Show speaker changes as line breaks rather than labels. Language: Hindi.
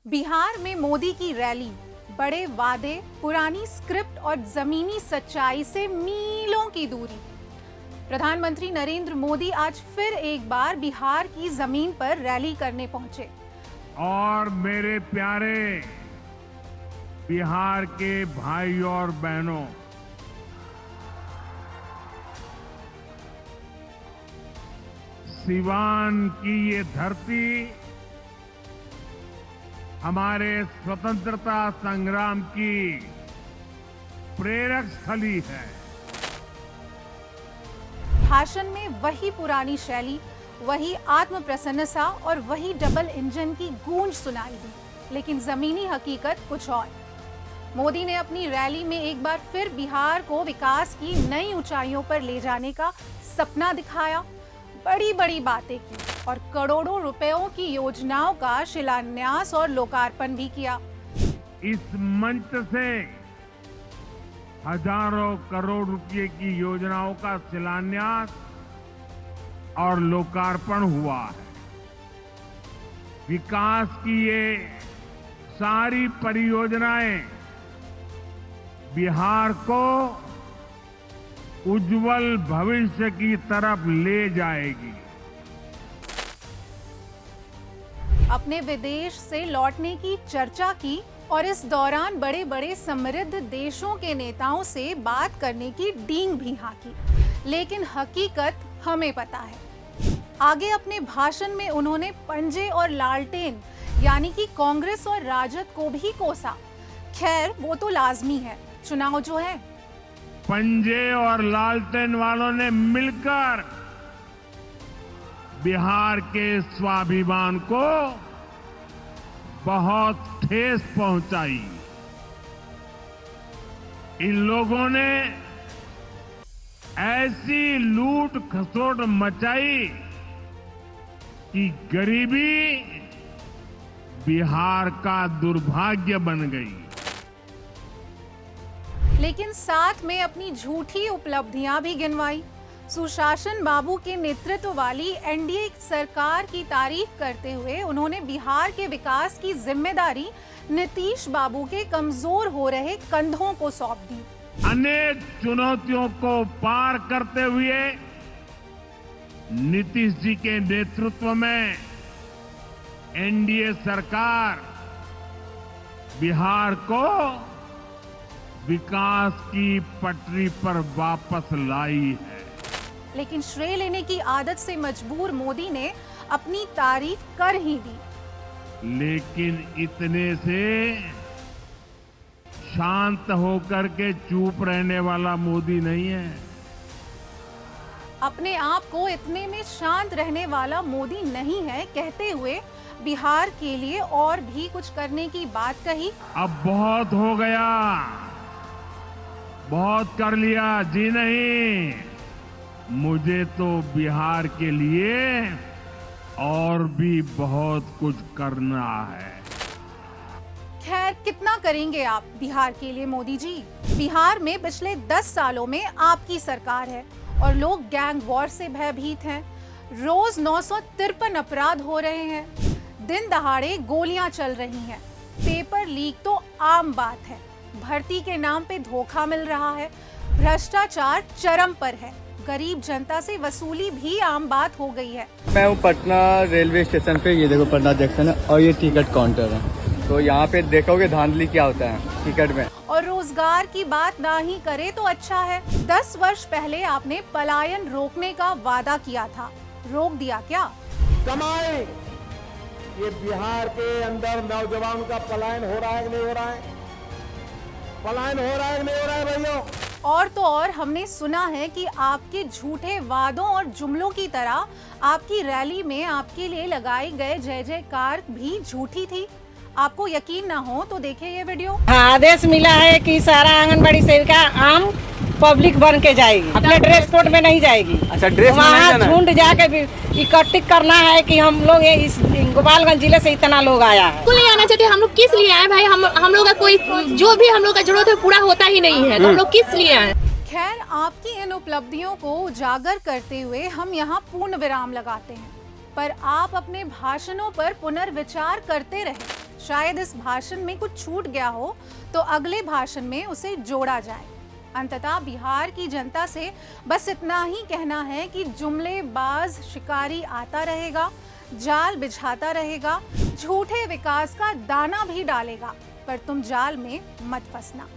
बिहार में मोदी की रैली, बड़े वादे, पुरानी स्क्रिप्ट और जमीनी सच्चाई से मीलों की दूरी। प्रधानमंत्री नरेंद्र मोदी आज फिर एक बार बिहार की जमीन पर रैली करने पहुंचे।
और मेरे प्यारे बिहार के भाई और बहनों, सिवान की ये धरती हमारे स्वतंत्रता संग्राम की प्रेरक स्थली है।
भाषण में वही पुरानी शैली, वही आत्म प्रसन्नता और वही डबल इंजन की गूंज सुनाई दी, लेकिन जमीनी हकीकत कुछ और। मोदी ने अपनी रैली में एक बार फिर बिहार को विकास की नई ऊंचाइयों पर ले जाने का सपना दिखाया, बड़ी बड़ी बातें की और करोड़ों रुपयों की योजनाओं का शिलान्यास और लोकार्पण भी किया।
इस मंच से हजारों करोड़ रुपए की योजनाओं का शिलान्यास और लोकार्पण हुआ है। विकास की ये सारी परियोजनाएं बिहार को उज्जवल भविष्य की तरफ ले जाएगी।
अपने विदेश से लौटने की चर्चा की और इस दौरान बड़े बड़े समृद्ध देशों के नेताओं से बात करने की डींग भी हाँकी, लेकिन हकीकत हमें पता है। आगे अपने भाषण में उन्होंने पंजे और लालटेन यानी कि कांग्रेस और राजद को भी कोसा। खैर, वो तो लाजमी है, चुनाव जो है।
पंजे और लालटेन वालों ने मिलकर बिहार के स्वाभिमान को बहुत ठेस पहुंचाई। इन लोगों ने ऐसी लूट खसोट मचाई कि गरीबी बिहार का दुर्भाग्य बन गई।
लेकिन साथ में अपनी झूठी उपलब्धियां भी गिनवाई। सुशासन बाबू के नेतृत्व वाली एनडीए सरकार की तारीफ करते हुए उन्होंने बिहार के विकास की जिम्मेदारी नीतीश बाबू के कमजोर हो रहे कंधों को सौंप दी।
अनेक चुनौतियों को पार करते हुए नीतीश जी के नेतृत्व में एनडीए सरकार बिहार को विकास की पटरी पर वापस लाई है।
लेकिन श्रेय लेने की आदत से मजबूर मोदी ने अपनी तारीफ कर ही दी।
लेकिन इतने से शांत होकर के चुप रहने वाला मोदी नहीं है।
अपने आप को इतने में शांत रहने वाला मोदी नहीं है कहते हुए बिहार के लिए और भी कुछ करने की बात कही।
अब बहुत हो गया, बहुत कर लिया जी नहीं, मुझे तो बिहार के लिए और भी बहुत कुछ करना है।
खैर, कितना करेंगे आप बिहार के लिए मोदी जी? बिहार में पिछले 10 सालों में आपकी सरकार है और लोग गैंग वॉर से भयभीत हैं। रोज 953 अपराध हो रहे हैं, दिन दहाड़े गोलियां चल रही हैं, पेपर लीक तो आम बात है, भर्ती के नाम पे धोखा मिल रहा है, भ्रष्टाचार चरम पर है, गरीब जनता से वसूली भी आम बात हो गई है।
मैं हूँ पटना रेलवे स्टेशन पे, ये देखो पटना जंक्शन है और ये टिकट काउंटर है। तो यहाँ पे देखोगे धांधली क्या होता है टिकट में।
और रोजगार की बात ना ही करे तो अच्छा है। 10 वर्ष पहले आपने पलायन रोकने का वादा किया था, रोक दिया क्या?
कमाई, ये बिहार के अंदर नौजवानों का पलायन हो रहा है कि नहीं हो रहा है? पलायन हो रहा है कि नहीं हो रहा है भैया?
और तो और हमने सुना है कि आपके झूठे वादों और जुमलों की तरह आपकी रैली में आपके लिए लगाई गए जय जयकार भी झूठी थी। आपको यकीन ना हो तो देखिए ये वीडियो।
आदेश मिला है कि सारा आंगनबाड़ी सेविका आम पब्लिक बन के जाएगी, अपने ड्रेस कोड में नहीं जाएगी।
अच्छा, ड्रेस
वहाँ झुंड जाके भी इकट्ठित करना है कि हम लोग इस गोपालगंज जिले से इतना लोग आया है।
नहीं आना चाहते, हम लोग किस लिए आए भाई? हम लोग का कोई जो भी हम लोग का जरूरत है पूरा होता ही नहीं है, तो हम लोग किस लिए आए?
खैर, आपकी इन उपलब्धियों को उजागर करते हुए हम यहाँ पूर्ण विराम लगाते हैं, पर आप अपने भाषणों पर पुनर्विचार करते रहे। शायद इस भाषण में कुछ छूट गया हो तो अगले भाषण में उसे जोड़ा जाए। अंततः बिहार की जनता से बस इतना ही कहना है कि जुमलेबाज शिकारी आता रहेगा, जाल बिछाता रहेगा, झूठे विकास का दाना भी डालेगा, पर तुम जाल में मत फंसना।